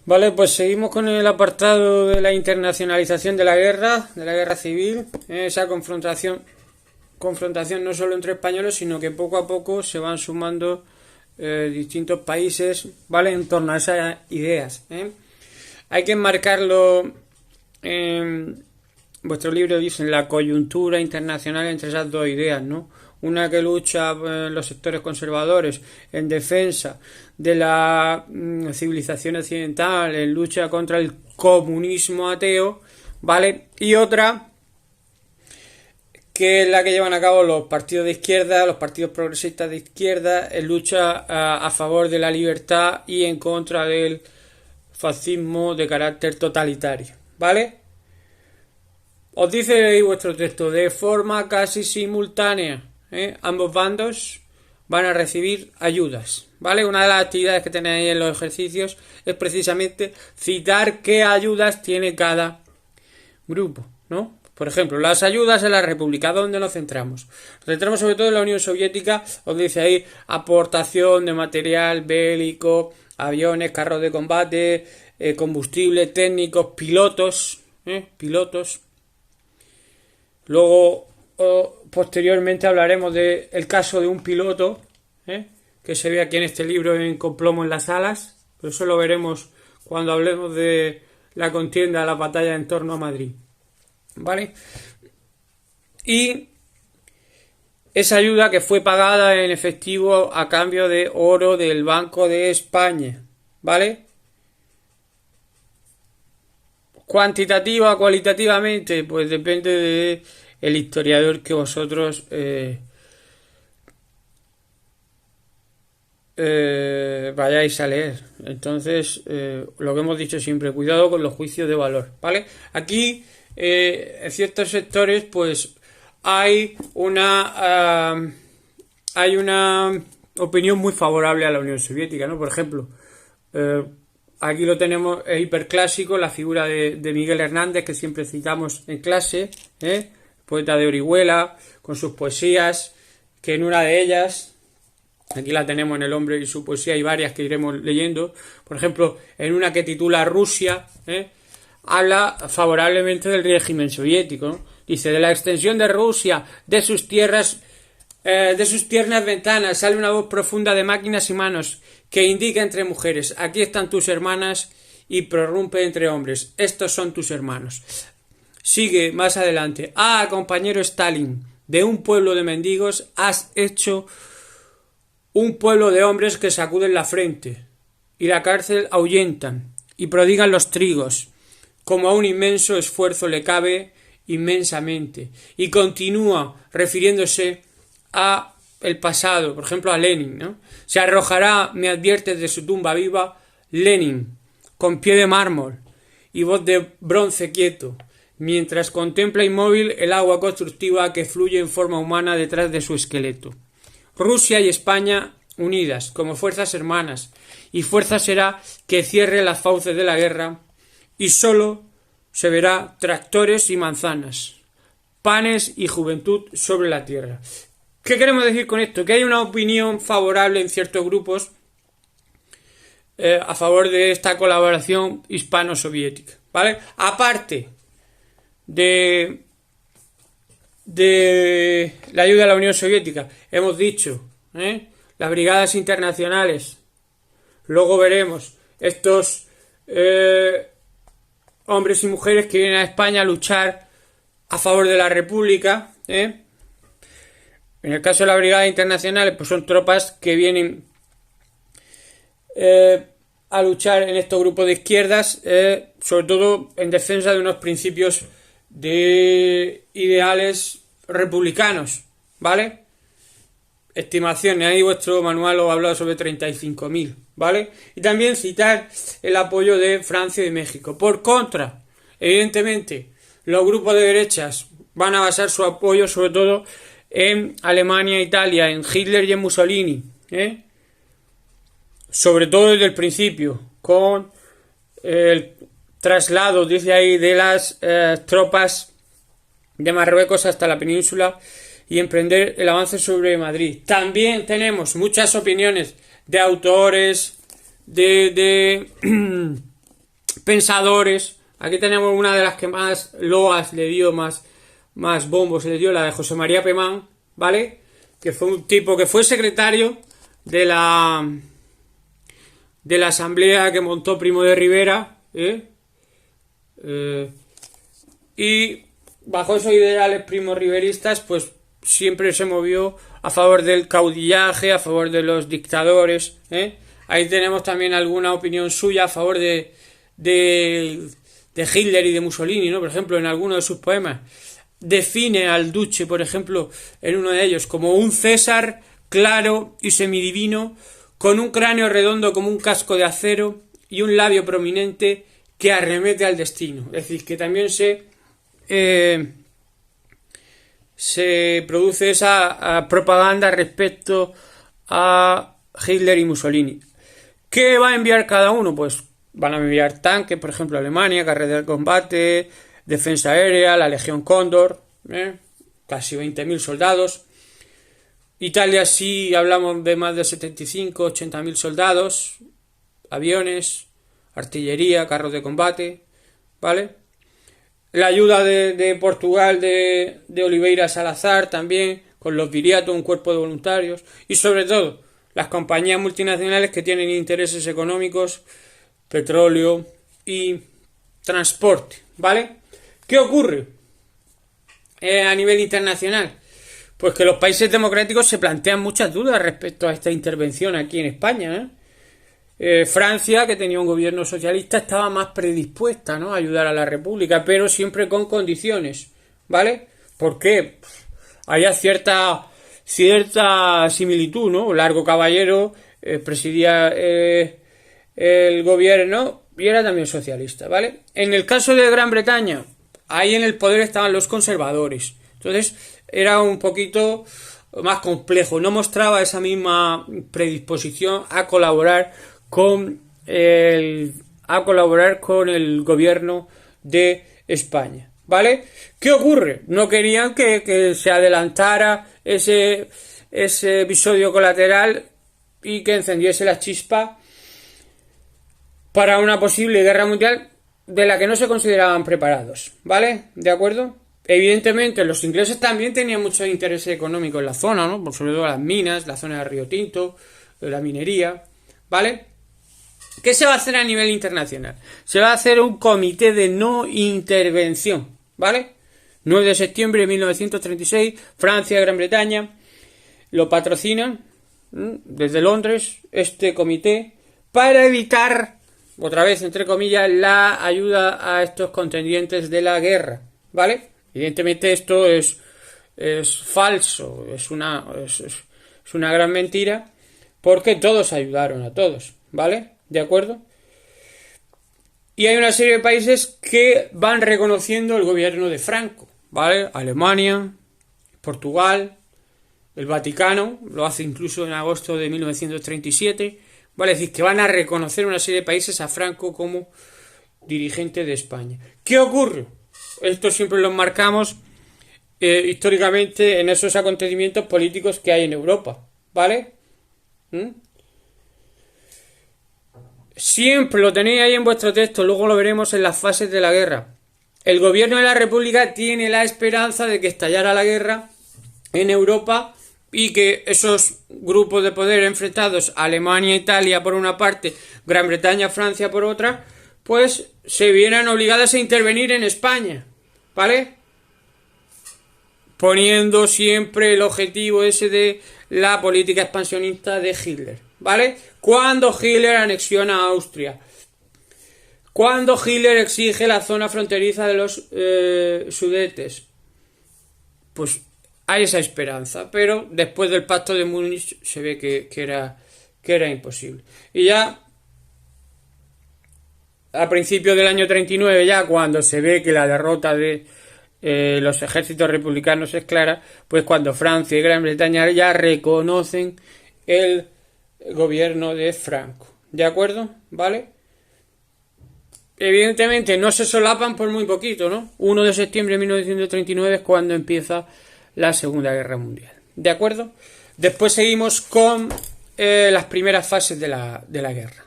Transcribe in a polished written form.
Vale, pues seguimos con el apartado de la internacionalización de la guerra civil, esa confrontación no solo entre españoles, sino que poco a poco se van sumando distintos países, ¿vale? En torno a esas ideas. Hay que enmarcarlo en vuestro libro, dicen la coyuntura internacional entre esas dos ideas, ¿no? Una que lucha en los sectores conservadores en defensa de la civilización occidental, en lucha contra el comunismo ateo, ¿vale? Y otra que es la que llevan a cabo los partidos de izquierda, los partidos progresistas de izquierda, en lucha a favor de la libertad y en contra del fascismo de carácter totalitario, ¿vale? Os dice ahí vuestro texto, de forma casi simultánea, ambos bandos van a recibir ayudas, ¿vale? Una de las actividades que tenéis en los ejercicios es precisamente citar qué ayudas tiene cada grupo, ¿no? Por ejemplo, las ayudas en la República, ¿dónde nos centramos? Nos centramos sobre todo en la Unión Soviética, os dice ahí aportación de material bélico, aviones, carros de combate, combustible, técnicos, pilotos, pilotos. Luego, posteriormente hablaremos del caso de un piloto, que se ve aquí en este libro Con plomo en las alas, pero eso lo veremos cuando hablemos de la contienda, la batalla en torno a Madrid. ¿Vale? Y esa ayuda que fue pagada en efectivo a cambio de oro del Banco de España, ¿vale? Cuantitativa, cualitativamente, pues depende de el historiador que vosotros vayáis a leer. Entonces, lo que hemos dicho siempre, cuidado con los juicios de valor, ¿vale? Aquí en ciertos sectores pues hay una opinión muy favorable a la Unión Soviética, ¿no? Por ejemplo, aquí lo tenemos, es hiperclásico, la figura de Miguel Hernández, que siempre citamos en clase, poeta de Orihuela, con sus poesías, que en una de ellas, aquí la tenemos en El hombre y su poesía, hay varias que iremos leyendo, por ejemplo, en una que titula Rusia, habla favorablemente del régimen soviético, ¿no? Dice, de la extensión de Rusia, de sus tierras, de sus tiernas ventanas, sale una voz profunda de máquinas y manos que indica entre mujeres, aquí están tus hermanas, y prorrumpe entre hombres, estos son tus hermanos. Sigue más adelante, compañero Stalin, de un pueblo de mendigos has hecho un pueblo de hombres que sacuden la frente, y la cárcel ahuyentan, y prodigan los trigos, como a un inmenso esfuerzo le cabe inmensamente, y continúa refiriéndose a el pasado, por ejemplo a Lenin, ¿no? Se arrojará, me adviertes, de su tumba viva Lenin, con pie de mármol y voz de bronce quieto, mientras contempla inmóvil el agua constructiva que fluye en forma humana detrás de su esqueleto. Rusia y España unidas como fuerzas hermanas, y fuerza será que cierre las fauces de la guerra, y solo se verá tractores y manzanas, panes y juventud sobre la tierra. ¿Qué queremos decir con esto? Que hay una opinión favorable en ciertos grupos a favor de esta colaboración hispano-soviética, ¿vale? Aparte de la ayuda a la Unión Soviética, hemos dicho, las brigadas internacionales, luego veremos estos hombres y mujeres que vienen a España a luchar a favor de la República, En el caso de la brigada internacional, pues son tropas que vienen a luchar en estos grupos de izquierdas, sobre todo en defensa de unos principios de ideales republicanos, ¿vale? Estimaciones, ahí vuestro manual os ha hablado sobre 35.000, ¿vale? Y también citar el apoyo de Francia y de México. Por contra, evidentemente, los grupos de derechas van a basar su apoyo sobre todo en Alemania, Italia, en Hitler y en Mussolini, sobre todo desde el principio, con el traslado, dice ahí, de las tropas de Marruecos hasta la península y emprender el avance sobre Madrid. También tenemos muchas opiniones de autores, de pensadores. Aquí tenemos una de las que más loas le dio, más bombos le dio, la de José María Pemán, ¿vale? Que fue un tipo que fue secretario de la asamblea que montó Primo de Rivera, y bajo esos ideales primo-riveristas, pues siempre se movió a favor del caudillaje, a favor de los dictadores. Ahí tenemos también alguna opinión suya a favor de Hitler y de Mussolini, ¿no? Por ejemplo, en alguno de sus poemas define al Duce, por ejemplo, en uno de ellos, como un César claro y semidivino, con un cráneo redondo como un casco de acero y un labio prominente que arremete al destino. Es decir, que también se produce esa propaganda respecto a Hitler y Mussolini. ¿Qué va a enviar cada uno? Pues van a enviar tanques, por ejemplo, Alemania, carrera de combate, defensa aérea, la Legión Cóndor, casi 20.000 soldados. Italia sí hablamos de más de 75, 80.000 soldados, aviones, artillería, carros de combate, ¿vale? La ayuda de Portugal, de Oliveira Salazar también, con los Viriato, un cuerpo de voluntarios, y sobre todo las compañías multinacionales que tienen intereses económicos, petróleo y transporte, ¿vale? ¿Qué ocurre a nivel internacional? Pues que los países democráticos se plantean muchas dudas respecto a esta intervención aquí en España, Francia, que tenía un gobierno socialista, estaba más predispuesta, ¿no?, a ayudar a la República, pero siempre con condiciones, ¿vale? ¿Por qué? Había cierta similitud, ¿no? Largo Caballero presidía el gobierno y era también socialista, ¿vale? En el caso de Gran Bretaña, ahí en el poder estaban los conservadores, entonces era un poquito más complejo, no mostraba esa misma predisposición a colaborar con el gobierno de España, ¿vale? ¿Qué ocurre? No querían que se adelantara ese episodio colateral y que encendiese la chispa para una posible guerra mundial de la que no se consideraban preparados, ¿vale? ¿De acuerdo? Evidentemente los ingleses también tenían mucho interés económico en la zona, ¿no? Por sobre todo las minas, la zona de Río Tinto, la minería, ¿vale? ¿Qué se va a hacer a nivel internacional? Se va a hacer un comité de no intervención, ¿vale? 9 de septiembre de 1936, Francia y Gran Bretaña lo patrocinan desde Londres, este comité, para evitar, otra vez entre comillas, la ayuda a estos contendientes de la guerra, ¿vale? Evidentemente esto es falso, es una gran mentira, porque todos ayudaron a todos, ¿vale? ¿De acuerdo? Y hay una serie de países que van reconociendo el gobierno de Franco, ¿vale? Alemania, Portugal, el Vaticano, lo hace incluso en agosto de 1937, ¿vale? Es decir, que van a reconocer una serie de países a Franco como dirigente de España. ¿Qué ocurre? Esto siempre lo marcamos históricamente en esos acontecimientos políticos que hay en Europa, ¿vale? Siempre lo tenéis ahí en vuestro texto, luego lo veremos en las fases de la guerra. El gobierno de la República tiene la esperanza de que estallara la guerra en Europa y que esos grupos de poder enfrentados, Alemania, Italia por una parte, Gran Bretaña, Francia por otra, pues se vieran obligadas a intervenir en España, ¿vale? Poniendo siempre el objetivo ese de la política expansionista de Hitler, ¿vale? Cuando Hitler anexiona a Austria, cuando Hitler exige la zona fronteriza de los Sudetes, pues hay esa esperanza, pero después del pacto de Múnich se ve que era imposible. Y ya a principios del año 39, ya cuando se ve que la derrota de los ejércitos republicanos es clara, pues cuando Francia y Gran Bretaña ya reconocen el gobierno de Franco, ¿de acuerdo? ¿Vale? Evidentemente no se solapan por muy poquito, ¿no? 1 de septiembre de 1939 es cuando empieza la Segunda Guerra Mundial, ¿de acuerdo? Después seguimos con las primeras fases de la guerra.